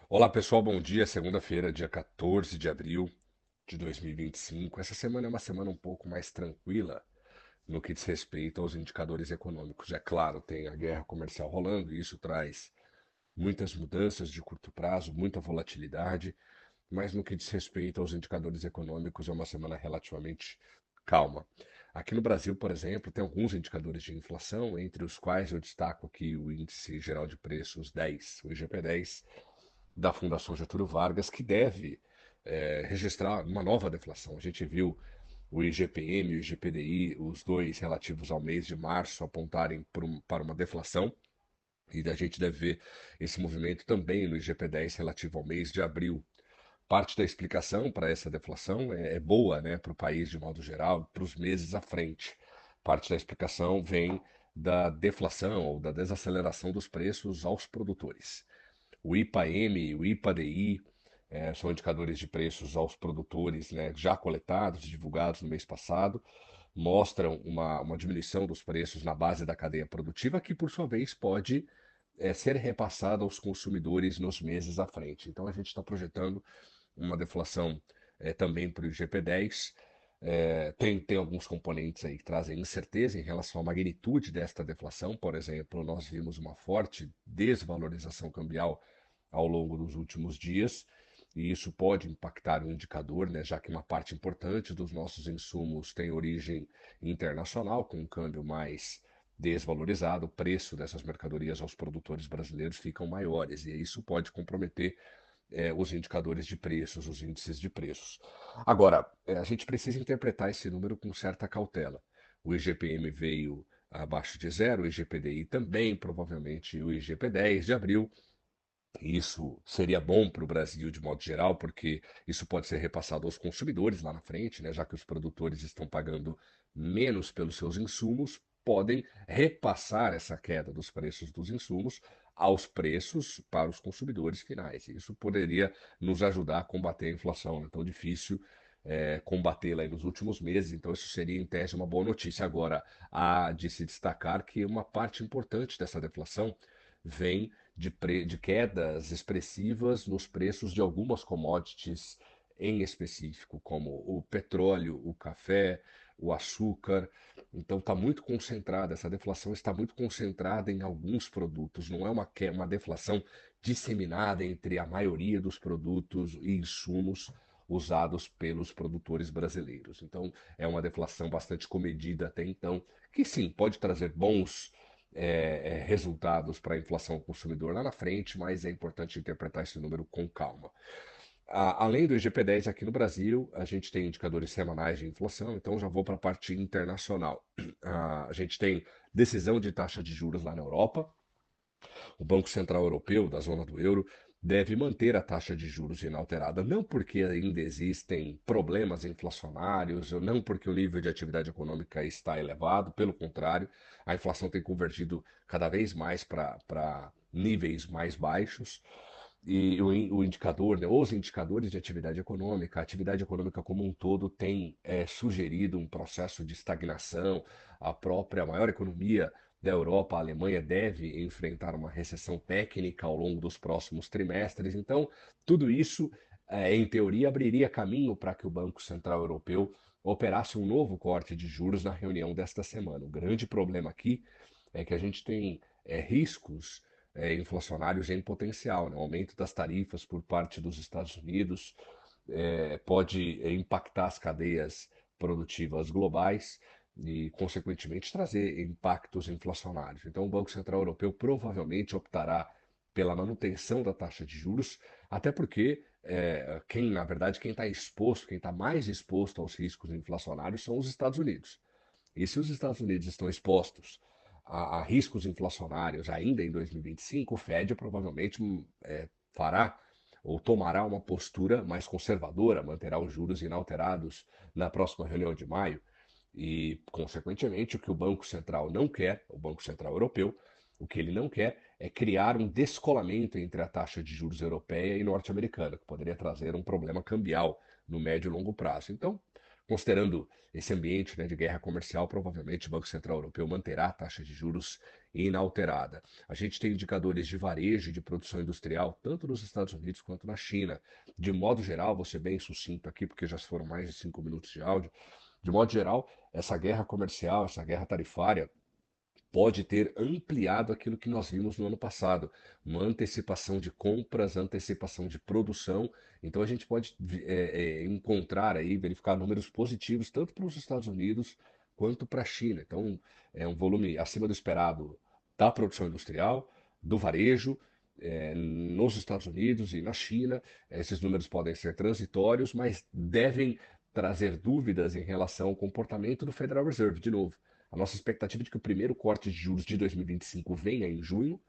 Olá pessoal, bom dia. Segunda-feira, dia 14 de abril de 2025. Essa semana é uma semana um pouco mais tranquila no que diz respeito aos indicadores econômicos. É claro, tem a guerra comercial rolando e isso traz muitas mudanças de curto prazo, muita volatilidade, mas no que diz respeito aos indicadores econômicos é uma semana relativamente calma. Aqui no Brasil, por exemplo, tem alguns indicadores de inflação, entre os quais eu destaco aqui o Índice Geral de Preços 10, o IGP-10, da Fundação Getúlio Vargas, que deve registrar uma nova deflação. A gente viu o IGPM e o IGPDI, os dois relativos ao mês de março, apontarem para uma deflação, e a gente deve ver esse movimento também no IGP-10 relativo ao mês de abril. Parte da explicação para essa deflação é boa, né, para o país de modo geral, para os meses à frente. Parte da explicação vem da deflação ou da desaceleração dos preços aos produtores. O IPA-M, o IPA-DI, são indicadores de preços aos produtores, né, já coletados, divulgados no mês passado, mostram uma diminuição dos preços na base da cadeia produtiva, que por sua vez pode ser repassada aos consumidores nos meses à frente. Então a gente está projetando uma deflação também para o IGP-10. Tem alguns componentes aí que trazem incerteza em relação à magnitude desta deflação. Por exemplo, nós vimos uma forte desvalorização cambial ao longo dos últimos dias, e isso pode impactar o indicador, né, já que uma parte importante dos nossos insumos tem origem internacional, com um câmbio mais desvalorizado, o preço dessas mercadorias aos produtores brasileiros ficam maiores, e isso pode comprometer os indicadores de preços, os índices de preços. Agora, a gente precisa interpretar esse número com certa cautela. O IGPM veio abaixo de zero, o IGPDI também, provavelmente o IGP-10 de abril. Isso seria bom para o Brasil de modo geral, porque isso pode ser repassado aos consumidores lá na frente, né? Já que os produtores estão pagando menos pelos seus insumos, podem repassar essa queda dos preços dos insumos aos preços para os consumidores finais. Isso poderia nos ajudar a combater a inflação, é tão difícil combatê-la aí nos últimos meses, então isso seria, em tese, uma boa notícia. Agora, há de se destacar que uma parte importante dessa deflação vem de quedas expressivas nos preços de algumas commodities em específico, como o petróleo, o café, o açúcar. Então está muito concentrada, essa deflação está muito concentrada em alguns produtos, não é uma deflação disseminada entre a maioria dos produtos e insumos usados pelos produtores brasileiros. Então é uma deflação bastante comedida até então, que sim, pode trazer bons resultados para a inflação ao consumidor lá na frente, mas é importante interpretar esse número com calma. Além do IGP-10 aqui no Brasil, a gente tem indicadores semanais de inflação, então já vou para a parte internacional. A gente tem decisão de taxa de juros lá na Europa. O Banco Central Europeu, da zona do euro, deve manter a taxa de juros inalterada, não porque ainda existem problemas inflacionários, ou não porque o nível de atividade econômica está elevado, pelo contrário, a inflação tem convergido cada vez mais para níveis mais baixos. E o indicador, né, os indicadores de atividade econômica, a atividade econômica como um todo tem sugerido um processo de estagnação. A própria maior economia da Europa, a Alemanha, deve enfrentar uma recessão técnica ao longo dos próximos trimestres. Então, tudo isso, em teoria, abriria caminho para que o Banco Central Europeu operasse um novo corte de juros na reunião desta semana. O grande problema aqui é que a gente tem riscos inflacionários em potencial, né? O aumento das tarifas por parte dos Estados Unidos pode impactar as cadeias produtivas globais e, consequentemente, trazer impactos inflacionários. Então, o Banco Central Europeu provavelmente optará pela manutenção da taxa de juros, até porque na verdade, quem está exposto, quem está mais exposto aos riscos inflacionários são os Estados Unidos. E se os Estados Unidos estão expostos a riscos inflacionários ainda em 2025, o Fed provavelmente fará ou tomará uma postura mais conservadora, manterá os juros inalterados na próxima reunião de maio. E, consequentemente, o que o Banco Central não quer, o Banco Central Europeu, o que ele não quer é criar um descolamento entre a taxa de juros europeia e norte-americana, que poderia trazer um problema cambial no médio e longo prazo. Então, considerando esse ambiente, né, de guerra comercial, provavelmente o Banco Central Europeu manterá a taxa de juros inalterada. A gente tem indicadores de varejo e de produção industrial, tanto nos Estados Unidos quanto na China. De modo geral, vou ser bem sucinto aqui, porque já foram mais de 5 minutos de áudio. De modo geral, essa guerra comercial, essa guerra tarifária, pode ter ampliado aquilo que nós vimos no ano passado, uma antecipação de compras, antecipação de produção. Então a gente pode encontrar aí, verificar números positivos tanto para os Estados Unidos quanto para a China. Então é um volume acima do esperado da produção industrial, do varejo. Nos Estados Unidos e na China, esses números podem ser transitórios, mas devem trazer dúvidas em relação ao comportamento do Federal Reserve. De novo, a nossa expectativa é de que o primeiro corte de juros de 2025 venha em junho.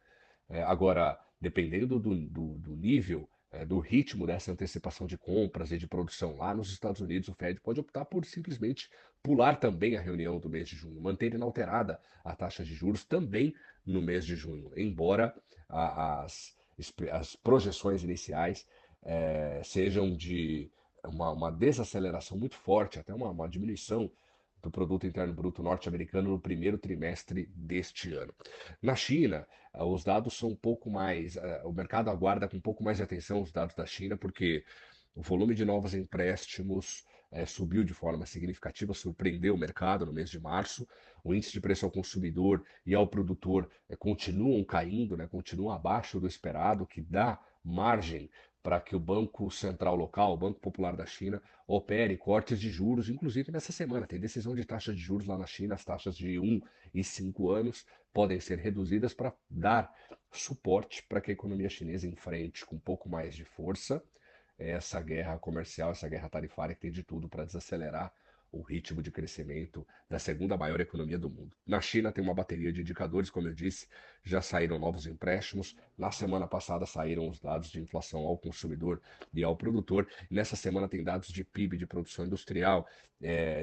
Agora, dependendo do nível, do ritmo dessa antecipação de compras e de produção lá nos Estados Unidos, o Fed pode optar por simplesmente pular também a reunião do mês de junho, manter inalterada a taxa de juros também no mês de junho, embora as projeções iniciais sejam de uma desaceleração muito forte, até uma diminuição do produto interno bruto norte-americano no primeiro trimestre deste ano. Na China, os dados são um pouco mais, o mercado aguarda com um pouco mais de atenção os dados da China, porque o volume de novos empréstimos subiu de forma significativa, surpreendeu o mercado no mês de março. O índice de preço ao consumidor e ao produtor continuam caindo, né, continuam abaixo do esperado, o que dá margem para que o Banco Central Local, o Banco Popular da China, opere cortes de juros, inclusive nessa semana. Tem decisão de taxa de juros lá na China, as taxas de 1 e 5 anos podem ser reduzidas para dar suporte para que a economia chinesa enfrente com um pouco mais de força essa guerra comercial, essa guerra tarifária que tem de tudo para desacelerar o ritmo de crescimento da segunda maior economia do mundo. Na China tem uma bateria de indicadores, como eu disse, já saíram novos empréstimos. Na semana passada saíram os dados de inflação ao consumidor e ao produtor. Nessa semana tem dados de PIB, de produção industrial,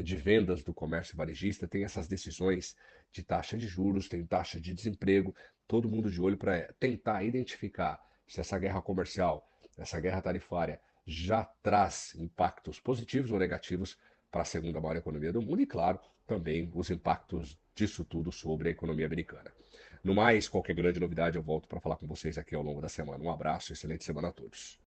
de vendas do comércio varejista, tem essas decisões de taxa de juros, tem taxa de desemprego, todo mundo de olho para tentar identificar se essa guerra comercial, essa guerra tarifária já traz impactos positivos ou negativos para a segunda maior economia do mundo e, claro, também os impactos disso tudo sobre a economia americana. No mais, qualquer grande novidade eu volto para falar com vocês aqui ao longo da semana. Um abraço, excelente semana a todos.